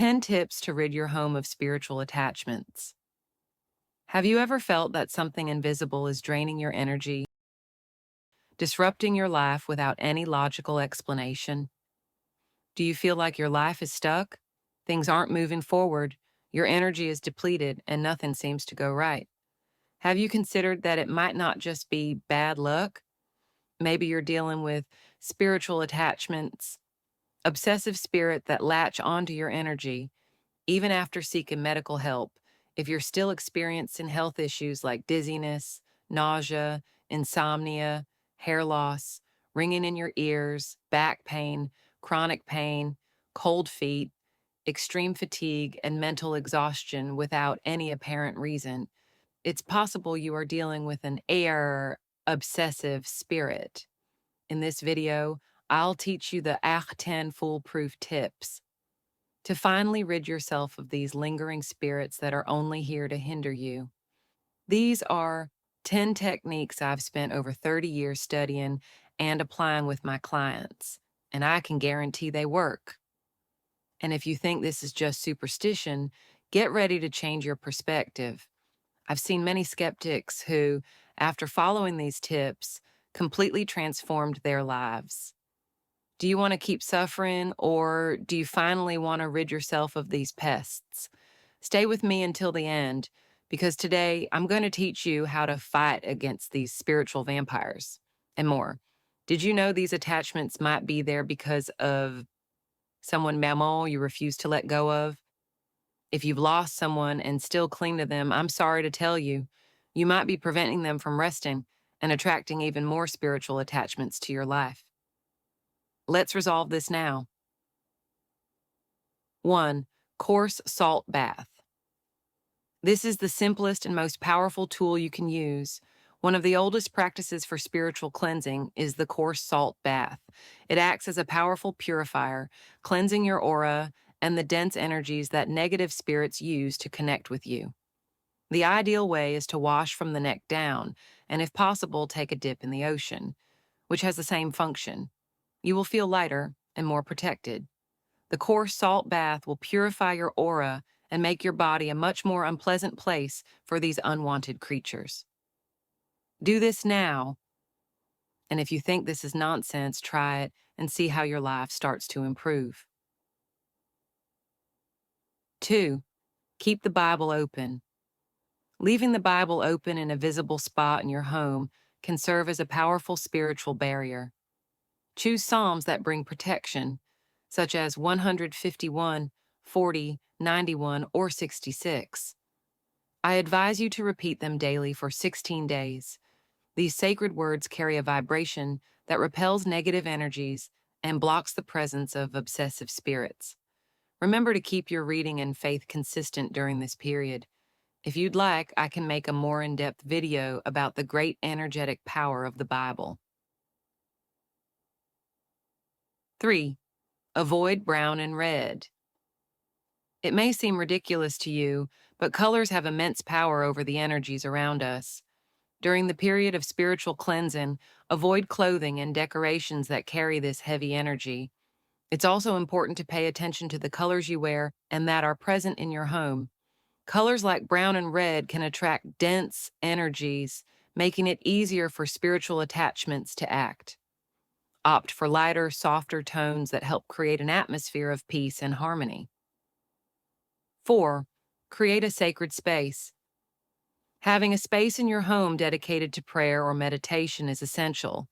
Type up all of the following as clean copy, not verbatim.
10 tips to rid your home of spiritual attachments. Have you ever felt that something invisible is draining your energy, disrupting your life without any logical explanation? Do you feel like your life is stuck? Things aren't moving forward, your energy is depleted, and nothing seems to go right. Have you considered that it might not just be bad luck? Maybe you're dealing with spiritual attachments, obsessive spirit that latch onto your energy, even after seeking medical help. If you're still experiencing health issues like dizziness, nausea, insomnia, hair loss, ringing in your ears, back pain, chronic pain, cold feet, extreme fatigue, and mental exhaustion without any apparent reason, it's possible you are dealing with an obsessive spirit. In this video, I'll teach you the 10 foolproof tips to finally rid yourself of these lingering spirits that are only here to hinder you. These are 10 techniques I've spent over 30 years studying and applying with my clients, and I can guarantee they work. And if you think this is just superstition, get ready to change your perspective. I've seen many skeptics who, after following these tips, completely transformed their lives. Do you want to keep suffering, or do you finally want to rid yourself of these pests? Stay with me until the end, because today I'm going to teach you how to fight against these spiritual vampires and more. Did you know these attachments might be there because of someone maman you refuse to let go of? If you've lost someone and still cling to them, I'm sorry to tell you, you might be preventing them from resting and attracting even more spiritual attachments to your life. Let's resolve this now. 1. Coarse salt bath. This is the simplest and most powerful tool you can use. One of the oldest practices for spiritual cleansing is the coarse salt bath. It acts as a powerful purifier, cleansing your aura and the dense energies that negative spirits use to connect with you. The ideal way is to wash from the neck down, and if possible, take a dip in the ocean, which has the same function. You will feel lighter and more protected. The coarse salt bath will purify your aura and make your body a much more unpleasant place for these unwanted creatures. Do this now, and if you think this is nonsense, try it and see how your life starts to improve. 2. Keep the Bible open. Leaving the Bible open in a visible spot in your home can serve as a powerful spiritual barrier. Choose Psalms that bring protection, such as 151, 40, 91, or 66. I advise you to repeat them daily for 16 days. These sacred words carry a vibration that repels negative energies and blocks the presence of obsessive spirits. Remember to keep your reading and faith consistent during this period. If you'd like, I can make a more in-depth video about the great energetic power of the Bible. 3. Avoid brown and red. It may seem ridiculous to you, but colors have immense power over the energies around us. During the period of spiritual cleansing, avoid clothing and decorations that carry this heavy energy. It's also important to pay attention to the colors you wear and that are present in your home. Colors like brown and red can attract dense energies, making it easier for spiritual attachments to act. Opt for lighter, softer tones that help create an atmosphere of peace and harmony. 4. Create a sacred space. Having a space in your home dedicated to prayer or meditation is essential.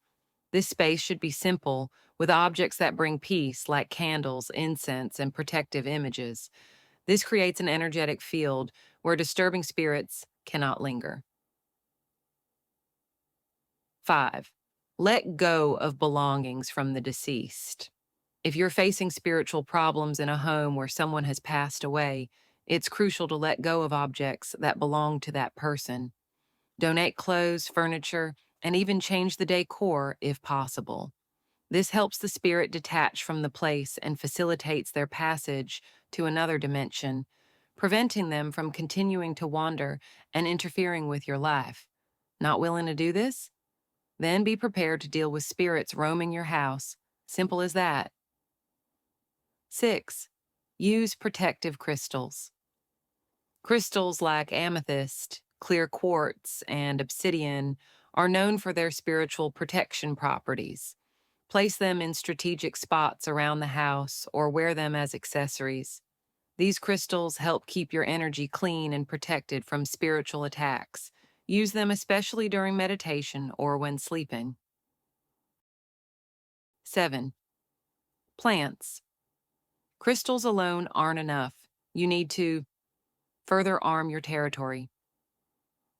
This space should be simple, with objects that bring peace, like candles, incense, and protective images. This creates an energetic field where disturbing spirits cannot linger. 5. Let go of belongings from the deceased. If you're facing spiritual problems in a home where someone has passed away, it's crucial to let go of objects that belong to that person. Donate clothes, furniture, and even change the decor if possible. This helps the spirit detach from the place and facilitates their passage to another dimension, preventing them from continuing to wander and interfering with your life. Not willing to do this? Then be prepared to deal with spirits roaming your house. Simple as that. 6. Use protective crystals. Crystals like amethyst, clear quartz, and obsidian are known for their spiritual protection properties. Place them in strategic spots around the house or wear them as accessories. These crystals help keep your energy clean and protected from spiritual attacks. Use them especially during meditation or when sleeping. 7. Plants. Crystals alone aren't enough. You need to further arm your territory.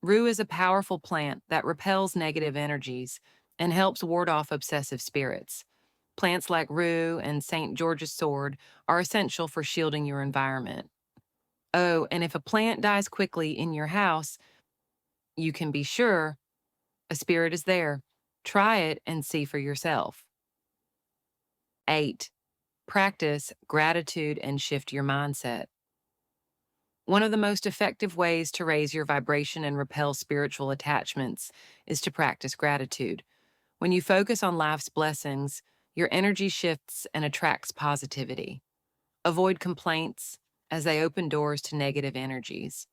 Rue is a powerful plant that repels negative energies and helps ward off obsessive spirits. Plants like rue and St. George's sword are essential for shielding your environment. Oh, and if a plant dies quickly in your house, you can be sure a spirit is there. Try it and see for yourself. 8. Practice gratitude and shift your mindset. One of the most effective ways to raise your vibration and repel spiritual attachments is to practice gratitude. When you focus on life's blessings, your energy shifts and attracts positivity. Avoid complaints as they open doors to negative energies.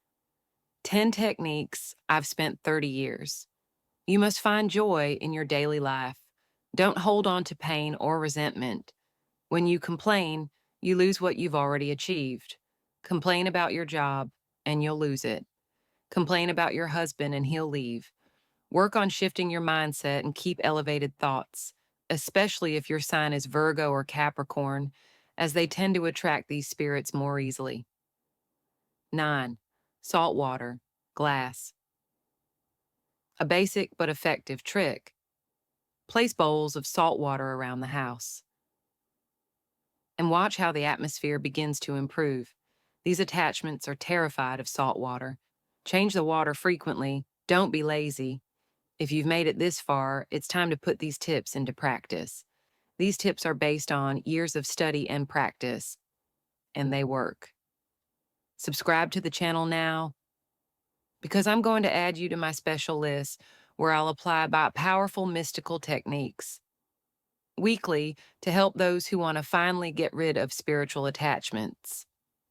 10 techniques I've spent 30 years. You must find joy in your daily life. Don't hold on to pain or resentment. When you complain, you lose what you've already achieved. Complain about your job, and you'll lose it. Complain about your husband, and he'll leave. Work on shifting your mindset and keep elevated thoughts, especially if your sign is Virgo or Capricorn, as they tend to attract these spirits more easily. 9. Salt water, glass. A basic but effective trick. Place bowls of salt water around the house and watch how the atmosphere begins to improve. These attachments are terrified of salt water. Change the water frequently. Don't be lazy. If you've made it this far, it's time to put these tips into practice. These tips are based on years of study and practice, and they work. Subscribe to the channel now, because I'm going to add you to my special list where I'll apply powerful mystical techniques weekly to help those who want to finally get rid of spiritual attachments.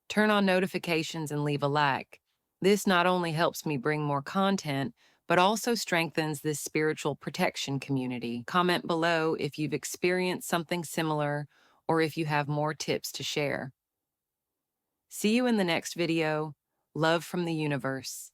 Turn on notifications and leave a like. This not only helps me bring more content, but also strengthens this spiritual protection community. Comment below if you've experienced something similar or if you have more tips to share. See you in the next video. Love from the universe.